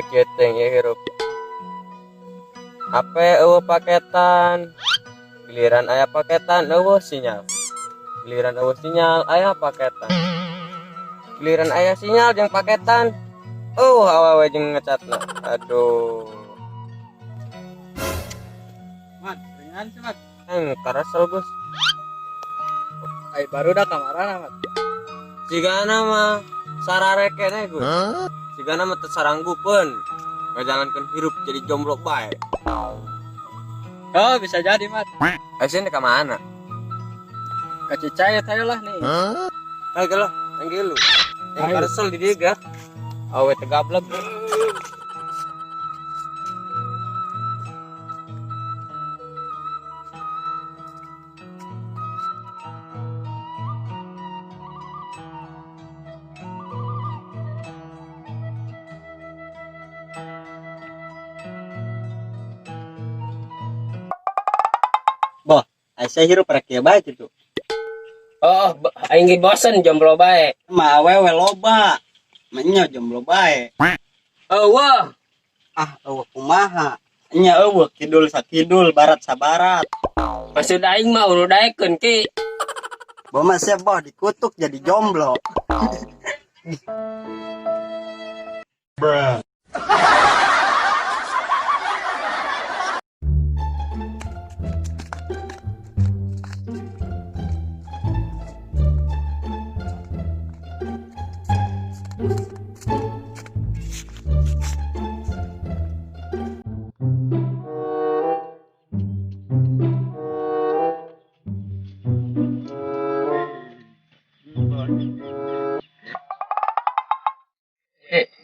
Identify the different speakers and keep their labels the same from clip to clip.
Speaker 1: keteng ya hirup. Apa paketan, giliran ayah paketan sinyal. Giliran sinyal ayah paketan. Giliran ayah sinyal jeung paketan. Awewe jeung ngecatna. Aduh.
Speaker 2: Mat, ringan sih mat.
Speaker 1: Karasel Gus.
Speaker 2: Ay baru dah kamaran mat.
Speaker 1: Sigana mah sarare keneh Gus. Sigana mah teu saranggupeun. Ngajalankeun hirup jadi jomblo bae.
Speaker 2: Oh bisa jadi mat.
Speaker 1: Ayeuna ka mana?
Speaker 2: Ka Cicayet ayo lah nih.
Speaker 1: Ayo gelah, panggil lu. Yang karasel di dieu gak? Awe teu gablek.
Speaker 2: Boh, saya hirup rakyat baik itu.
Speaker 1: Aing ge bosen jomblo bae.
Speaker 2: Ma awewe loba. Menyo jomblo bae.
Speaker 1: Wah.
Speaker 2: Eueuh kumaha. Nya eueuh kidul sakidul, barat sabarat.
Speaker 1: Maksud aing mah urudaekeun ki.
Speaker 2: Boh mah siap boh dikutuk jadi jomblo. Bruh.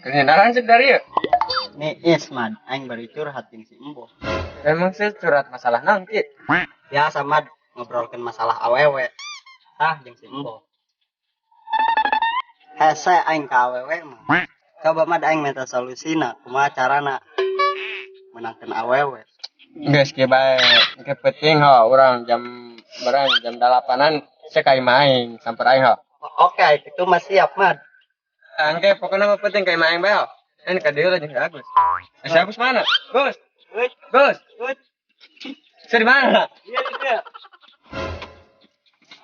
Speaker 1: Kenalan sih dari ya?
Speaker 2: Nih Isman, aing baru curhatin si Embo.
Speaker 1: Emang sih curhat masalah nangki.
Speaker 2: Biasa mad ngobrolkeun masalah awewe. Jeung si Embo. Hese aing ka awewe mah. Coba mad aing minta solusina kumaha carana menangkeun awewe.
Speaker 1: Geus kieu bae. Engke penting urang jam 8-an saya ka imah aing samper aing
Speaker 2: Oke, itu mah siap mad.
Speaker 1: Angke pokoknya mah penting ka imah aing bae. Ini ka dieu lah jeung Agus. Si Agus mana? Gus. Gus. Saya di mana?
Speaker 2: Iya.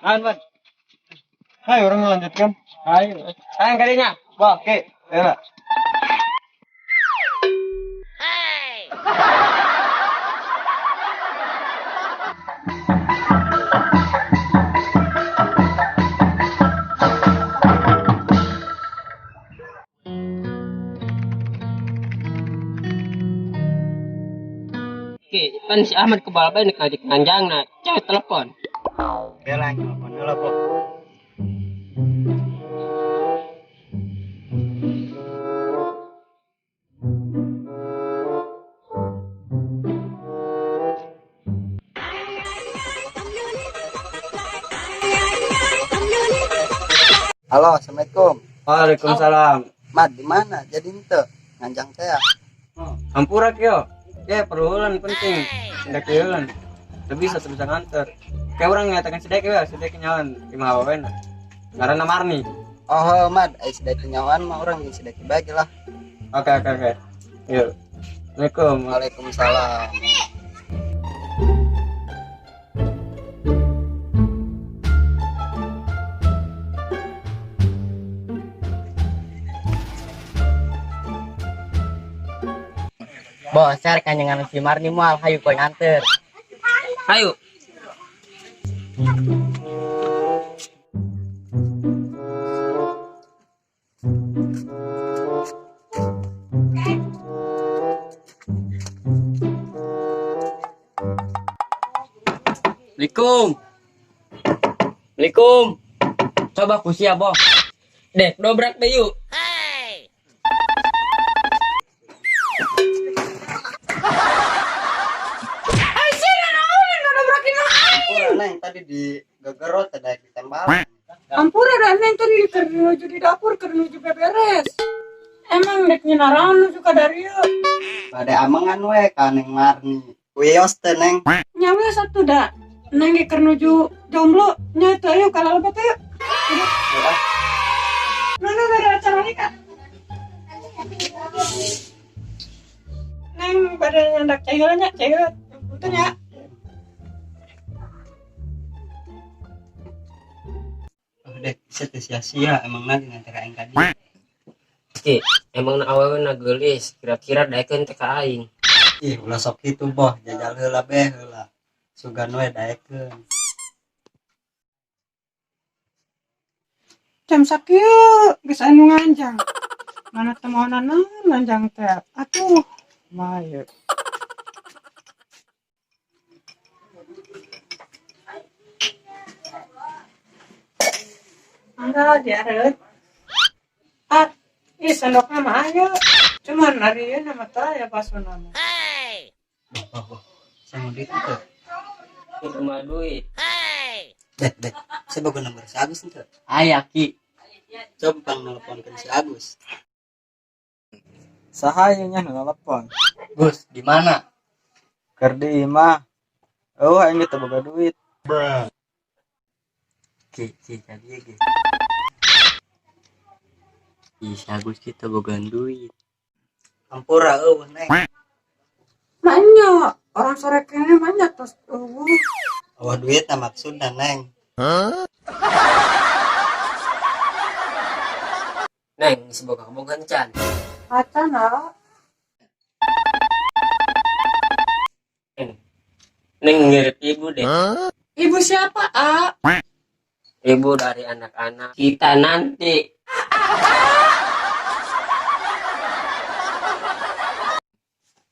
Speaker 1: Man. Hai, orang melanjutkan. Ayo. Sayang kalinya. Wah, oke. Ya. Oke, kan si Ahmad kebal bae nek ngajak nanjangna, cewek telepon.
Speaker 2: Bela telepon heula, Bo. Halo, assalamualaikum.
Speaker 1: Waalaikumsalam.
Speaker 2: Mad di mana? Jadi ente nganjang teh.
Speaker 1: Hampura kyo. Ya perluan penting. Tidak keulan. Lebih bisa nganter. Kayak orang ngatakan sedek ya, sedek nyawan imah awewe. Ngaranna Marni.
Speaker 2: Oh, Mad, ai sedek nyawan mah orang yang sedek bagi lah.
Speaker 1: Oke. Yuk. Assalamualaikum.
Speaker 2: Waalaikumsalam. Bos, saya kanyangan si Marni mual, hayu koy nganter.
Speaker 1: Ayo. Assalamualaikum. Coba kusia, Bos. Dek, dobrak deh yuk.
Speaker 2: Neng tadi di gegerot ada ditembak.
Speaker 3: Ampura dan neng tadi kernuju di dapur kernuju beberes. Emang dek nyinaran nu suka dari yuk.
Speaker 2: Pada amangan we kaneng Marni. Wios teh neng.
Speaker 3: Nyawa satu dah. Neng di kernuju jomblo nyata yuk kalau lebat yuk. Nona ada acara nikah. ada yang hendak cairannya, cairan. Punten ya.
Speaker 2: Oh dek, bisa tuh sia-sia emang nanti nanti kain kadi.
Speaker 4: Ki, emang awewe na geulis, kira-kira daekeun teh ka aing.
Speaker 2: Ih, ulah sok itu boh, jajal heula beh heula. Sugan we daekeun.
Speaker 3: Jam sakieu geus anu nganjang. Mana temonan nganjang teh. Atuh, maye. Enggak, diareut. Ih, sendoknya mah ayo. Cuman hari ini nama ya pas nama.
Speaker 2: Boh. Saya mau duit itu.
Speaker 4: Itu mah duit.
Speaker 2: Dek. Saya bawa nomor si Agus itu.
Speaker 1: Aya Ki.
Speaker 2: Coba bang nelponkan si Agus.
Speaker 5: Sahayanya nelpon.
Speaker 2: Gus, di mana?
Speaker 5: Keur di imah. Oh, aing teh boga duit.
Speaker 2: Ki, tadi ya, Ki. Ih, si Agus kita boga duit. Ampura neng.
Speaker 3: Banyak. Orang sore kayaknya banyak tos.
Speaker 2: Awah duit maksudna neng.
Speaker 4: Neng, si boga-boga can.
Speaker 3: Acan lah.
Speaker 4: Neng ngirit ibu deh.
Speaker 3: Ibu siapa, A?
Speaker 4: Ibu dari anak-anak kita nanti.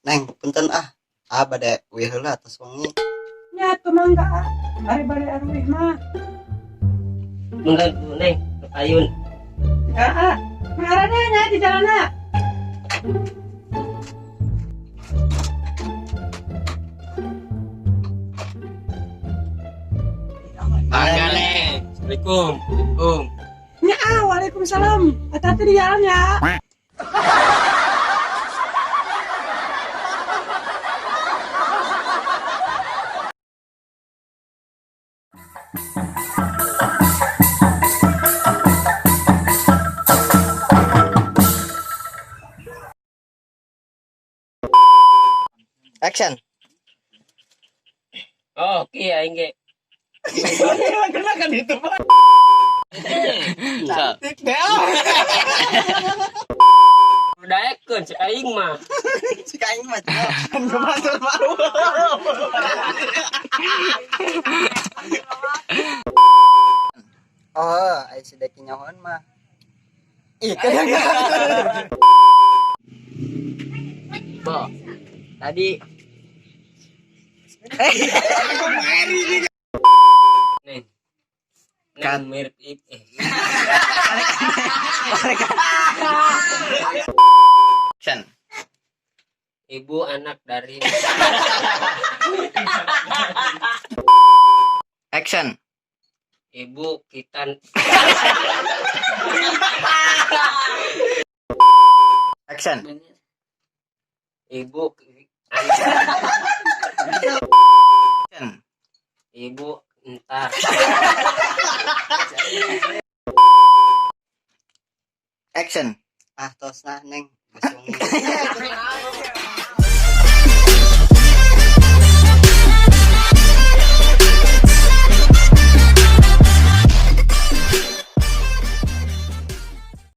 Speaker 2: Neng, punten bade we heula atas wangi.
Speaker 3: Ya, tuh mangga, A. Bari-bari arwih mah.
Speaker 4: Mengganggu neng, ayun.
Speaker 3: Ya, A. Marahnya ya di jalan, A.
Speaker 4: Mangga neng. Assalamualaikum.
Speaker 3: Ya, A. Waalaikumsalam. Hati-hati di jalan ya.
Speaker 2: Action.
Speaker 4: Oh, oke aing ge.
Speaker 3: Kenakan itu, Pak.
Speaker 2: Cantik deh.
Speaker 4: Daekeun cek aing mah.
Speaker 2: Si kain mah. Oh, ai sedeki nyahoan mah. Ih, kadang.
Speaker 4: Bo. Tadi Neng. Kan mirip
Speaker 2: Action.
Speaker 4: Ibu anak dari
Speaker 2: Action.
Speaker 4: ibu kita
Speaker 2: Action.
Speaker 4: ibu
Speaker 2: Action.
Speaker 4: ibu entar
Speaker 2: Action. Tos nah neng. Geus wengi.